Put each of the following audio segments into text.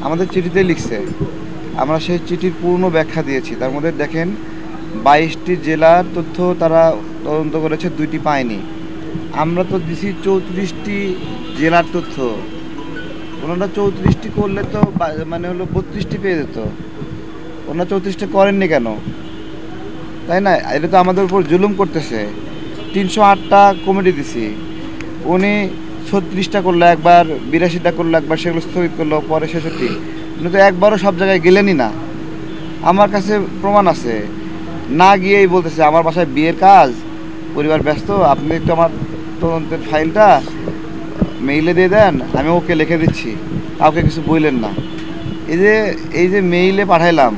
আমাদের চিঠিতে লিখছে, আমরা সেই চিঠির পূর্ণ ব্যাখ্যা দিয়েছি। তার মধ্যে দেখেন 22টি জেলার তথ্য তারা তদন্ত করেছে, 2টি পায়নি। আমরা তো দিছি 34টি জেলার তথ্য। ওনারা 34টি করলে তো মানে হলো 32টি পেয়ে যেত। ওনারা 34টা করেননি কেন? তাই না? এটা তো আমাদের উপর জুলুম করতেছে। 308টা কমিটি দিছি, উনি 36টা করলো একবার, 82টা করলো একবার, সেগুলো স্থগিত করলো, পরে 66। উনি তো একবারও সব জায়গায় গেলেনই না। আমার কাছে প্রমাণ আছে, না গিয়েই বলতেছে আমার বাসায় বিয়ের কাজ, পরিবার ব্যস্ত, আপনি একটু আমার তদন্তের ফাইলটা মেইলে দিয়ে দেন, আমি ওকে লিখে দিচ্ছি, কাউকে কিছু বললেন না। এই যে মেইলে পাঠাইলাম,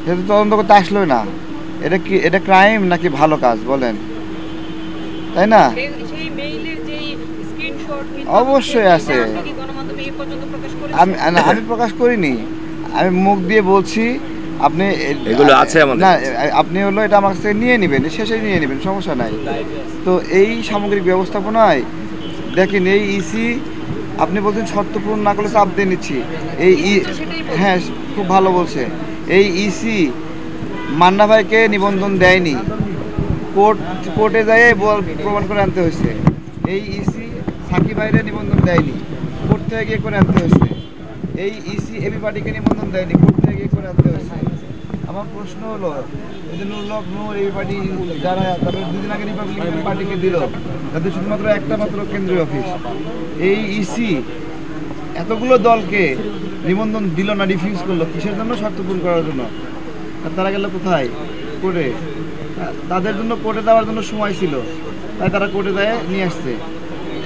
সেটা তদন্ত করতে আসলোই না। এটা কি, এটা ক্রাইম নাকি ভালো কাজ বলেন? তাই না? অবশ্যই আছে। আমি প্রকাশ করিনি, আমি মুখ দিয়ে বলছি। আপনি এগুলো আছে আমাদের না, আপনি হলো এটা আমার কাছ থেকে নিয়ে নেবেন, শেষে নিয়ে নেবেন, সমস্যা নাই। তো এই সামগ্রিক ব্যবস্থাপনায় দেখেন, এই ইসি আপনি বলছেন শর্ত পূরণ না করলে চাপ দিয়ে নিচ্ছি। হ্যাঁ, খুব ভালো বলছে। এই ইসি মান্না ভাইকে নিবন্ধন দেয়নি, কোর্টে যায় প্রমাণ করে আনতে হয়েছে। এই ইসি সাকিব ভাইরে নিবন্ধন দেয়নি, কোর্ট থেকে গিয়ে করে আনতে হয়েছে। এই ইসি এবি পার্টিকে নিবন্ধন দেয়নি, কোর্ট থেকে গিয়ে করে আনতে হয়েছে। আমার প্রশ্ন হলো, এই যে নূর এবি পার্টি যারা তাদের 2 দিন আগে রিপাবলিকান পার্টিকে দিল, তাদের শুধুমাত্র একটা মাত্র কেন্দ্রীয় অফিস। এই ইসি এতগুলো দলকে নিবন্ধন দিল না, রিফিউজ করলো, কিসের জন্য? শর্ত পূরণ করার জন্য। আর তারা গেল কোথায়? কোর্টে। তাদের জন্য কোর্টে দেওয়ার জন্য সময় ছিল, তাই তারা কোর্টে দেয় নিয়ে আসছে।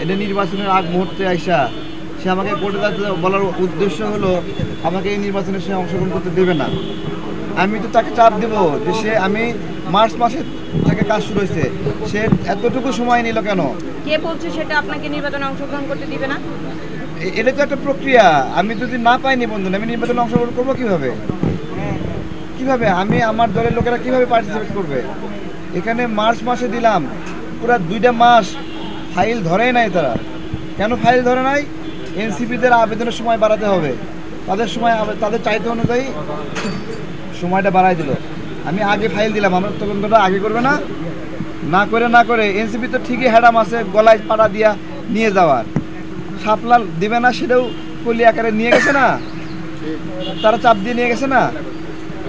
এটা নির্বাচনের আগ মুহূর্তে আইসা সে আমাকে কোর্টে বলার উদ্দেশ্য হলো আমাকে এই নির্বাচনে সে অংশগ্রহণ করতে দেবে না। আমি তো তাকে চাপ দেবো যে সে, আমি মার্চ মাসে থেকে কাজ শুরু হয়েছে, সে এতটুকু সময় নিল কেন? কে বলছে সেটা আপনাকে নির্বাচনে অংশগ্রহণ করতে দিবে না? এটা তো একটা প্রক্রিয়া। আমি যদি না পাই নিবন্ধন, আমি নির্বাচনে অংশগ্রহণ করবো কিভাবে? আমি আমার দলের লোকেরা কিভাবে পার্টিসিপেট করবে? এখানে মার্চ মাসে দিলাম, পুরো 2টা মাস ফাইল ধরে নাই তারা। কেন ফাইল ধরে নাই? এনসিপিদের আবেদনের সময় বাড়াতে হবে, তাদের সময়, তাদের চাইতে অনুযায়ী সময়টা বাড়াই দিল। আমি আগে ফাইল দিলাম, আমার তদন্তটা আগে করবে না, না করে এনসিপি তো ঠিকই হ্যাডাম আছে গলায় পাড়া দিয়া নিয়ে যাওয়ার, সাপলাল দিবে না সেটাও কলি আকারে নিয়ে গেছে না, তারা চাপ দিয়ে নিয়ে গেছে না।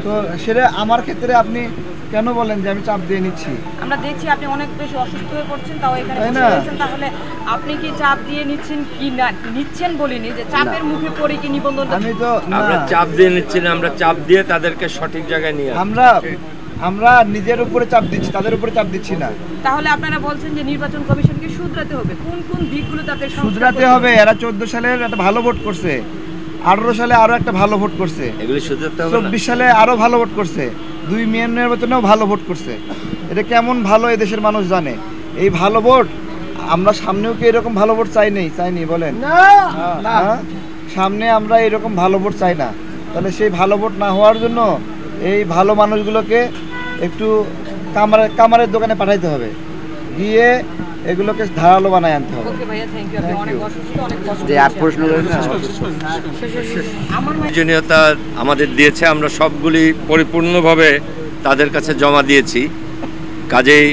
তো সেটা আমার ক্ষেত্রে আপনি কেন বলেন যে আমি চাপ দিয়ে নিচ্ছি? আমরা দেখছি আপনি অনেক বেশি অসুস্থ হয়ে পড়ছেন, তাও এখানে বসেছেন। তাহলে আপনি কি চাপ দিয়ে নিচ্ছেন কি না নিচ্ছেন বলিনি, যে চাপের মুখে পড়ে কি নিবন্ধন? আমি তো আমরা চাপ দিয়ে নিচ্ছি না, আমরা চাপ দিয়ে তাদেরকে সঠিক জায়গায় নিয়ে আমরা নিজের উপরে চাপ দিচ্ছি, তাদের উপরে চাপ দিচ্ছি না। তাহলে আপনারা বলছেন যে নির্বাচন কমিশনকে শুধরাতে হবে, কোন কোন দিকগুলো তাদের শুধরাতে হবে? এরা 14 সালের একটা ভালো ভোট করছে, 18 সালে আরো একটা ভালো ভোট করছে, এগুলো শুধরাতে হবে। 24 সালে আরো ভালো ভোট করছে, 2 মেয়র নির্বাচনেও ভালো ভোট করছে। এটা কেমন ভালো এদেশের মানুষ জানে। এই ভালো ভোট আমরা সামনেও কি এরকম ভালো ভোট চাইনি বলেন? না, সামনে আমরা এরকম ভালো ভোট চাই না। তাহলে সেই ভালো ভোট না হওয়ার জন্য এই ভালো মানুষগুলোকে একটু কামারের দোকানে পাঠাইতে হবে, গিয়ে এগুলোকে ধারালো বানায় আনতে হবে। প্রয়োজনীয়তা আমাদের দিয়েছে, আমরা সবগুলি পরিপূর্ণভাবে তাদের কাছে জমা দিয়েছি। কাজেই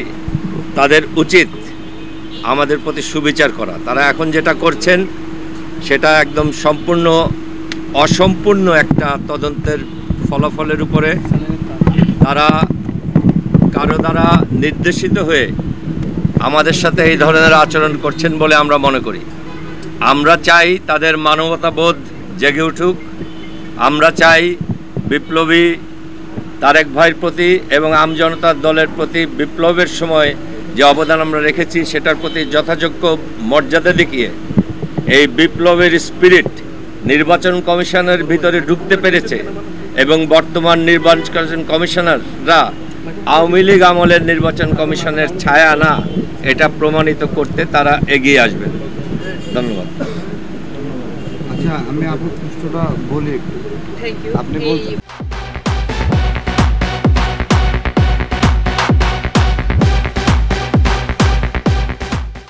তাদের উচিত আমাদের প্রতি সুবিচার করা। তারা এখন যেটা করছেন সেটা একদম সম্পূর্ণ অসম্পূর্ণ একটা তদন্তের ফলাফলের উপরে তারা কারো দ্বারা নির্দেশিত হয়ে আমাদের সাথে এই ধরনের আচরণ করছেন বলে আমরা মনে করি। আমরা চাই তাদের মানবতাবোধ জেগে উঠুক। আমরা চাই বিপ্লবী তারেক ভাইয়ের প্রতি এবং আমজনতার দলের প্রতি বিপ্লবের সময় যে অবদান আমরা রেখেছি সেটার প্রতি যথাযোগ্য মর্যাদা দেখিয়ে এই বিপ্লবের স্পিরিট নির্বাচন কমিশনের ভিতরে ঢুকতে পেরেছে এবং বর্তমান নির্বাচন কমিশনাররা আওয়ামী লীগ আমলের নির্বাচন কমিশনের ছায়া না, এটা প্রমাণিত করতে তারা এগিয়ে আসবেন। ধন্যবাদ। আচ্ছা, আমি আপনার প্রশ্নটা বলি। আপনি বলছেন